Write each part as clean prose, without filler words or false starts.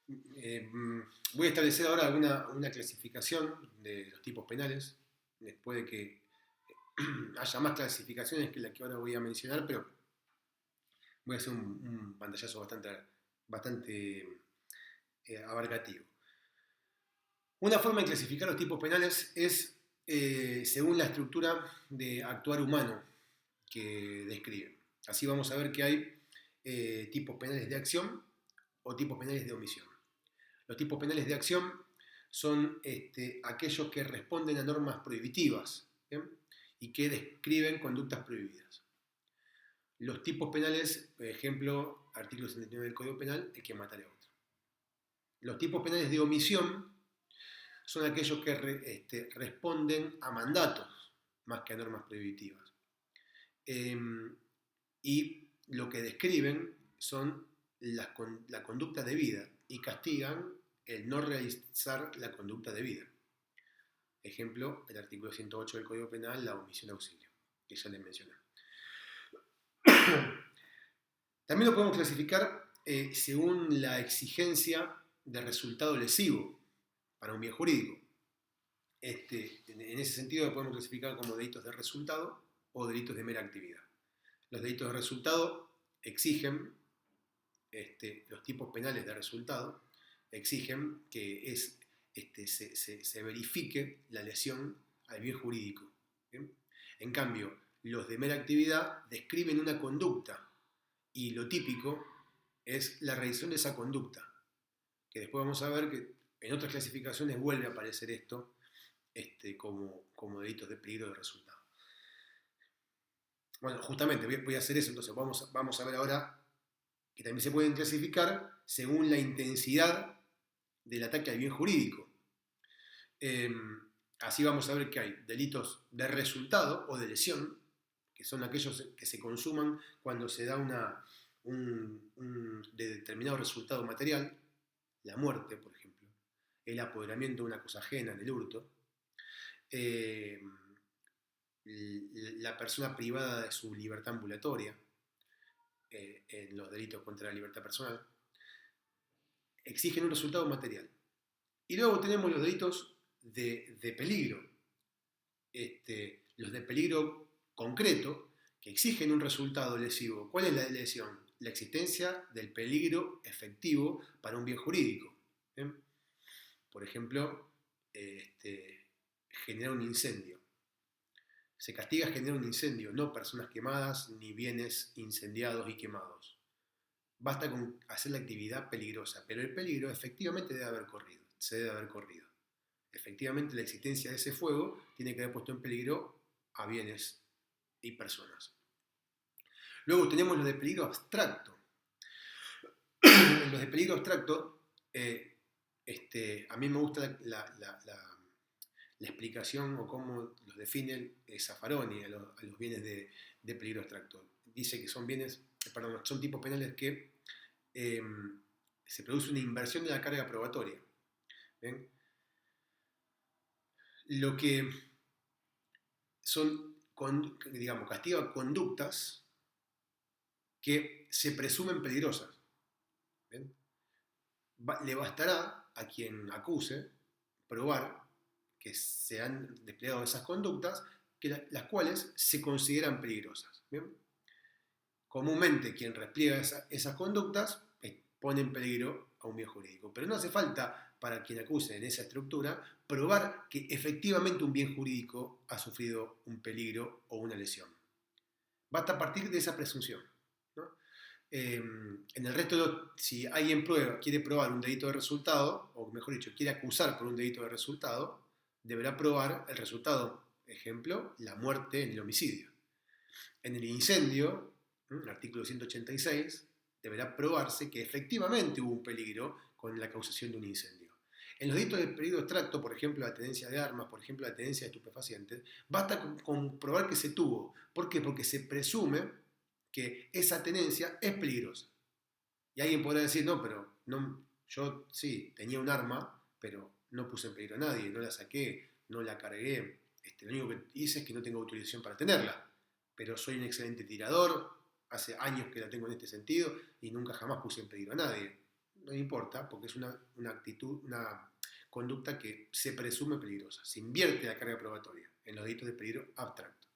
Eh, Voy a establecer ahora una clasificación de los tipos penales, después de que haya más clasificaciones que la que ahora voy a mencionar, pero voy a hacer un pantallazo bastante abarcativo. Una forma de clasificar los tipos penales es según la estructura de actuar humano que describe. Así vamos a ver que hay tipos penales de acción o tipos penales de omisión. Los tipos penales de acción son aquellos que responden a normas prohibitivas, ¿bien? Y que describen conductas prohibidas. Los tipos penales, por ejemplo, artículo 79 del Código Penal, el que matare a otro. Los tipos penales de omisión son aquellos que responden a mandatos más que a normas prohibitivas. Eh, y lo que describen son la conducta debida y castigan el no realizar la conducta debida. Ejemplo, el artículo 108 del Código Penal, la omisión de auxilio, que ya les mencioné. También lo podemos clasificar según la exigencia de resultado lesivo para un bien jurídico. En ese sentido lo podemos clasificar como delitos de resultado o delitos de mera actividad. Los delitos de resultado exigen, los tipos penales de resultado exigen que se verifique la lesión al bien jurídico. ¿Bien? En cambio, los de mera actividad describen una conducta y lo típico es la realización de esa conducta, que después vamos a ver que en otras clasificaciones vuelve a aparecer esto como delitos de peligro de resultado. Bueno, justamente voy a hacer eso, entonces vamos a ver ahora que también se pueden clasificar según la intensidad del ataque al bien jurídico. Eh, Así vamos a ver que hay delitos de resultado o de lesión, que son aquellos que se consuman cuando se da un determinado resultado material, la muerte, por ejemplo, el apoderamiento de una cosa ajena en el hurto, eh, la persona privada de su libertad ambulatoria, en los delitos contra la libertad personal, exigen un resultado material. Y luego tenemos los delitos de peligro, los de peligro concreto, que exigen un resultado lesivo. ¿Cuál es la lesión? La existencia del peligro efectivo para un bien jurídico. ¿Bien? Por ejemplo, generar un incendio. Se castiga generar un incendio, no personas quemadas ni bienes incendiados y quemados. Basta con hacer la actividad peligrosa, pero el peligro efectivamente se debe haber corrido. Efectivamente la existencia de ese fuego tiene que haber puesto en peligro a bienes y personas. Luego tenemos los de peligro abstracto. Los de peligro abstracto, a mí me gusta la explicación o cómo los define Zaffaroni a los bienes de peligro abstracto. Dice que son son tipos penales que se produce una inversión de la carga probatoria. ¿Ven? Lo que son, digamos, castiga conductas que se presumen peligrosas. ¿Ven? Le bastará a quien acuse probar que se han desplegado esas conductas, las cuales se consideran peligrosas. ¿Bien? Comúnmente quien repliega esas conductas pone en peligro a un bien jurídico, pero no hace falta para quien acuse en esa estructura probar que efectivamente un bien jurídico ha sufrido un peligro o una lesión. Basta partir de esa presunción, ¿no? En el resto, si alguien quiere probar un delito de resultado, o mejor dicho, quiere acusar por un delito de resultado, deberá probar el resultado. Ejemplo, la muerte en el homicidio. En el incendio, el artículo 186, deberá probarse que efectivamente hubo un peligro con la causación de un incendio. En los delitos de peligro abstracto, por ejemplo, la tenencia de armas, por ejemplo, la tenencia de estupefacientes, basta con probar que se tuvo. ¿Por qué? Porque se presume que esa tenencia es peligrosa. Y alguien podrá decir, no, pero yo sí tenía un arma, pero no puse en peligro a nadie, no la saqué, no la cargué. Lo único que hice es que no tengo autorización para tenerla. Pero soy un excelente tirador, hace años que la tengo en este sentido y nunca jamás puse en peligro a nadie. no importa, porque es una actitud, una conducta que se presume peligrosa. Se invierte la carga probatoria en los delitos de peligro abstracto.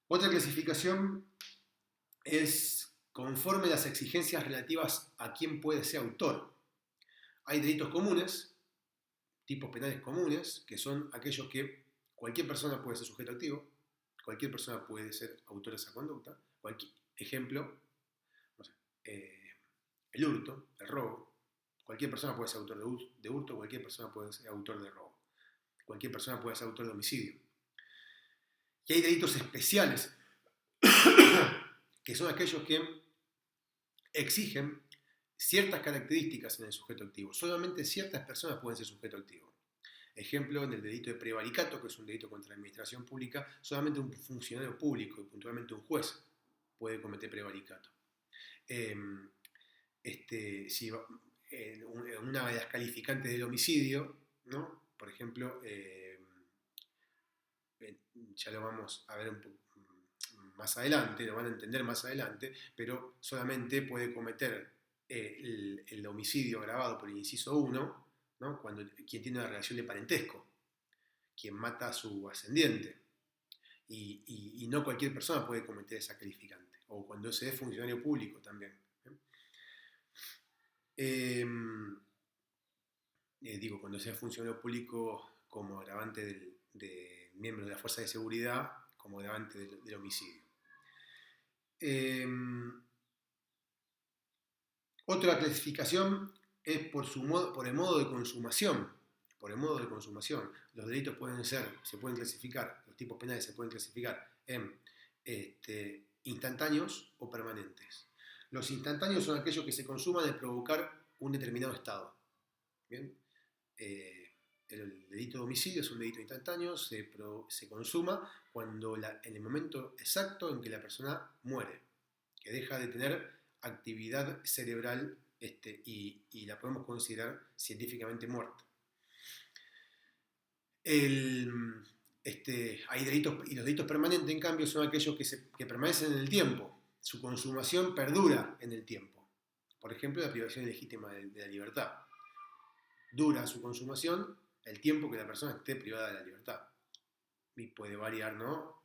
Otra clasificación es conforme a las exigencias relativas a quién puede ser autor. Hay delitos comunes, tipos penales comunes, que son aquellos que cualquier persona puede ser sujeto activo, cualquier persona puede ser autor de esa conducta. Ejemplo, no sé, el hurto, el robo. Cualquier persona puede ser autor de hurto, cualquier persona puede ser autor de robo. Cualquier persona puede ser autor de homicidio. Y hay delitos especiales, que son aquellos que exigen ciertas características en el sujeto activo. Solamente ciertas personas pueden ser sujeto activo. Ejemplo, en el delito de prevaricato, que es un delito contra la administración pública, solamente un funcionario público, y puntualmente un juez, puede cometer prevaricato. Si una de las calificantes del homicidio, ¿no? Por ejemplo, ya lo vamos a ver un poco más adelante, lo van a entender más adelante, pero solamente puede cometer el homicidio agravado por el inciso 1, ¿no? Cuando quien tiene una relación de parentesco, quien mata a su ascendiente, y no cualquier persona puede cometer esa calificante, o cuando se es funcionario público también. Cuando sea funcionario público como agravante de miembro de la fuerza de seguridad, como agravante del homicidio. Otra clasificación es por el modo de consumación. Por el modo de consumación. Los delitos se pueden clasificar, los tipos penales se pueden clasificar en instantáneos o permanentes. Los instantáneos son aquellos que se consuman de provocar un determinado estado. ¿Bien? El delito de homicidio es un delito instantáneo, se consuma cuando en el momento exacto en que la persona muere, que deja de tener actividad cerebral y la podemos considerar científicamente muerta. Hay delitos, y los delitos permanentes, en cambio, son aquellos que permanecen en el tiempo. Su consumación perdura en el tiempo. Por ejemplo, la privación ilegítima de la libertad. Dura su consumación el tiempo que la persona esté privada de la libertad. Y puede variar, ¿no?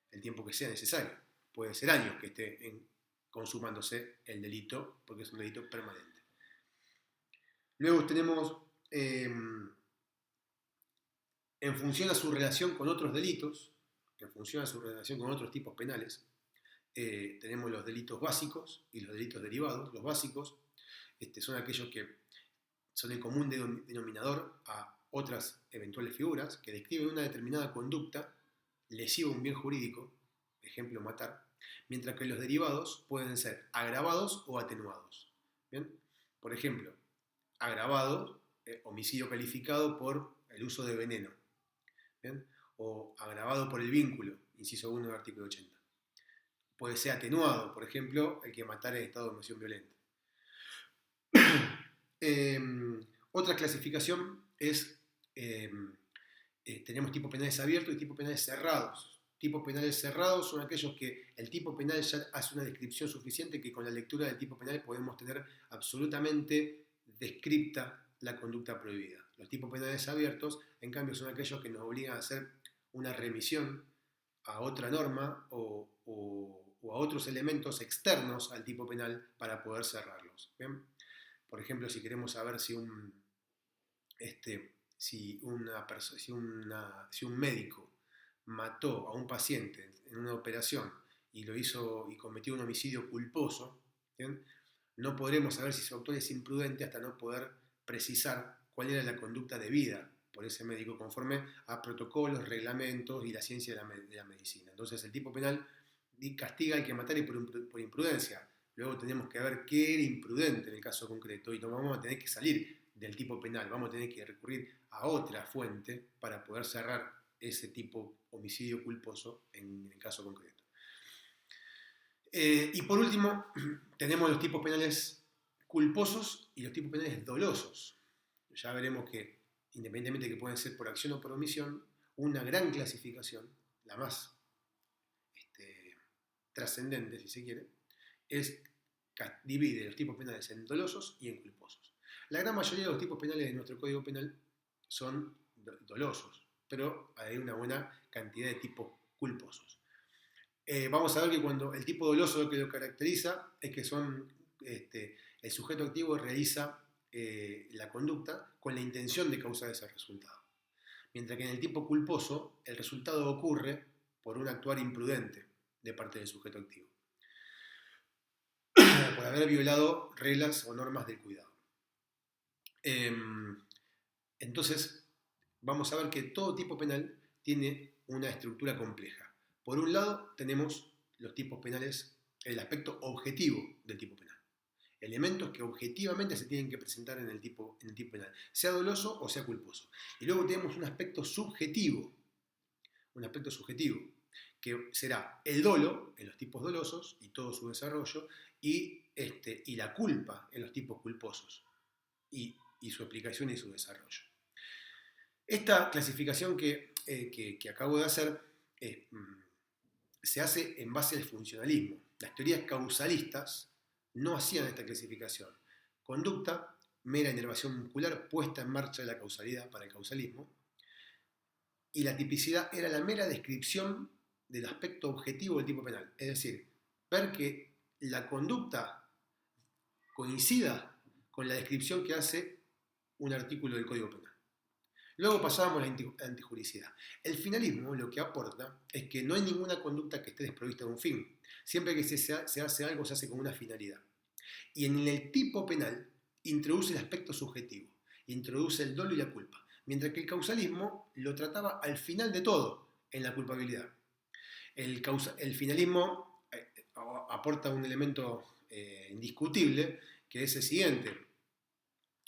El tiempo que sea necesario. Puede ser años que esté consumándose el delito, porque es un delito permanente. Luego tenemos, en función a su relación con otros delitos, en función a su relación con otros tipos penales, tenemos los delitos básicos y los delitos derivados. Los básicos son aquellos que son el común denominador a otras eventuales figuras que describen una determinada conducta lesiva a un bien jurídico, ejemplo, matar, mientras que los derivados pueden ser agravados o atenuados. ¿Bien? Por ejemplo, agravado, homicidio calificado por el uso de veneno. ¿Bien? O agravado por el vínculo, inciso 1 del artículo 80. Puede ser atenuado, por ejemplo, el que matara en estado de emoción violenta. Otra clasificación es, tenemos tipos penales abiertos y tipos penales cerrados. Tipos penales cerrados son aquellos que el tipo penal ya hace una descripción suficiente que con la lectura del tipo penal podemos tener absolutamente descripta la conducta prohibida. Los tipos penales abiertos, en cambio, son aquellos que nos obligan a hacer una remisión a otra norma o a otros elementos externos al tipo penal para poder cerrarlos. ¿Bien? Por ejemplo, si queremos saber si un médico mató a un paciente en una operación y lo hizo y cometió un homicidio culposo, ¿bien? No podremos saber si su autor es imprudente hasta no poder precisar cuál era la conducta debida por ese médico conforme a protocolos, reglamentos y la ciencia de la medicina. Entonces el tipo penal castiga al que matare por imprudencia. Luego tenemos que ver qué era imprudente en el caso concreto y no vamos a tener que salir del tipo penal, vamos a tener que recurrir a otra fuente para poder cerrar ese tipo homicidio culposo en el caso concreto. Y por último, tenemos los tipos penales culposos y los tipos penales dolosos. Ya veremos que, independientemente de que pueden ser por acción o por omisión, una gran clasificación, la más trascendente, si se quiere, es divide los tipos penales en dolosos y en culposos. La gran mayoría de los tipos penales de nuestro Código Penal son dolosos, pero hay una buena cantidad de tipos culposos. Vamos a ver que cuando el tipo doloso lo que lo caracteriza es que el sujeto activo realiza la conducta con la intención de causar ese resultado. Mientras que en el tipo culposo el resultado ocurre por un actuar imprudente de parte del sujeto activo, por haber violado reglas o normas del cuidado. Entonces, vamos a ver que todo tipo penal tiene una estructura compleja. Por un lado, tenemos los tipos penales, el aspecto objetivo del tipo penal. Elementos que objetivamente se tienen que presentar en el tipo penal, sea doloso o sea culposo. Y luego tenemos un aspecto subjetivo, que será el dolo en los tipos dolosos y todo su desarrollo, y la culpa en los tipos culposos y su aplicación y su desarrollo. Esta clasificación que acabo de hacer se hace en base al funcionalismo. Las teorías causalistas no hacían esta clasificación. Conducta, mera inervación muscular puesta en marcha de la causalidad para el causalismo, y la tipicidad era la mera descripción del aspecto objetivo del tipo penal, es decir, ver que la conducta coincida con la descripción que hace un artículo del Código Penal. Luego pasábamos a la antijuricidad. El finalismo lo que aporta es que no hay ninguna conducta que esté desprovista de un fin. Siempre que se hace algo, se hace con una finalidad. Y en el tipo penal introduce el aspecto subjetivo, introduce el dolo y la culpa. Mientras que el causalismo lo trataba al final de todo, en la culpabilidad. El finalismo aporta un elemento indiscutible, que es el siguiente.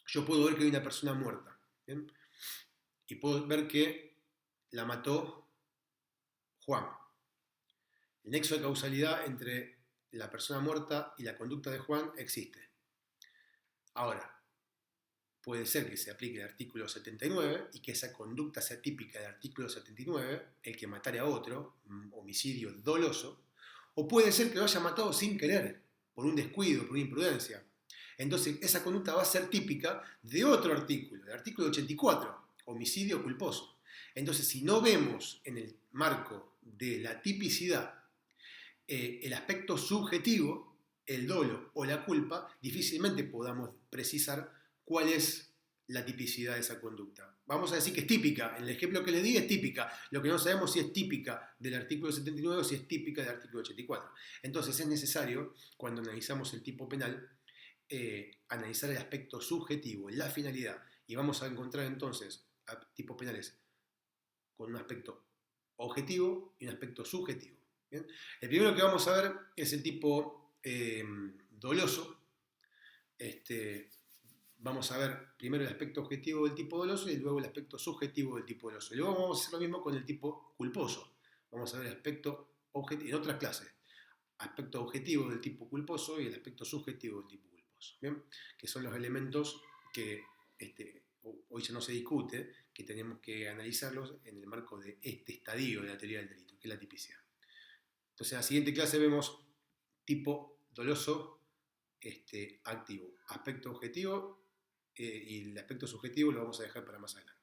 Yo puedo ver que hay una persona muerta, ¿bien? Y puedo ver que la mató Juan. El nexo de causalidad entre la persona muerta y la conducta de Juan existe. Ahora, puede ser que se aplique el artículo 79 y que esa conducta sea típica del artículo 79, el que matare a otro, homicidio doloso, o puede ser que lo haya matado sin querer, por un descuido, por una imprudencia. Entonces, esa conducta va a ser típica de otro artículo, del artículo 84, homicidio culposo. Entonces, si no vemos en el marco de la tipicidad el aspecto subjetivo, el dolo o la culpa, difícilmente podamos precisar cuál es la tipicidad de esa conducta. Vamos a decir que es típica, en el ejemplo que les di es típica, lo que no sabemos si es típica del artículo 79 o si es típica del artículo 84. Entonces es necesario, cuando analizamos el tipo penal, analizar el aspecto subjetivo, la finalidad, y vamos a encontrar entonces tipos penales con un aspecto objetivo y un aspecto subjetivo. ¿Bien? El primero que vamos a ver es el tipo doloso. Vamos a ver primero el aspecto objetivo del tipo doloso y luego el aspecto subjetivo del tipo doloso. Y luego vamos a hacer lo mismo con el tipo culposo. Vamos a ver el aspecto objetivo en otras clases. Aspecto objetivo del tipo culposo y el aspecto subjetivo del tipo culposo. ¿Bien? Que son los elementos que hoy ya no se discute, que tenemos que analizarlos en el marco de este estadio de la teoría del delito, que es la tipicidad. Entonces en la siguiente clase vemos tipo doloso activo, aspecto objetivo y el aspecto subjetivo lo vamos a dejar para más adelante.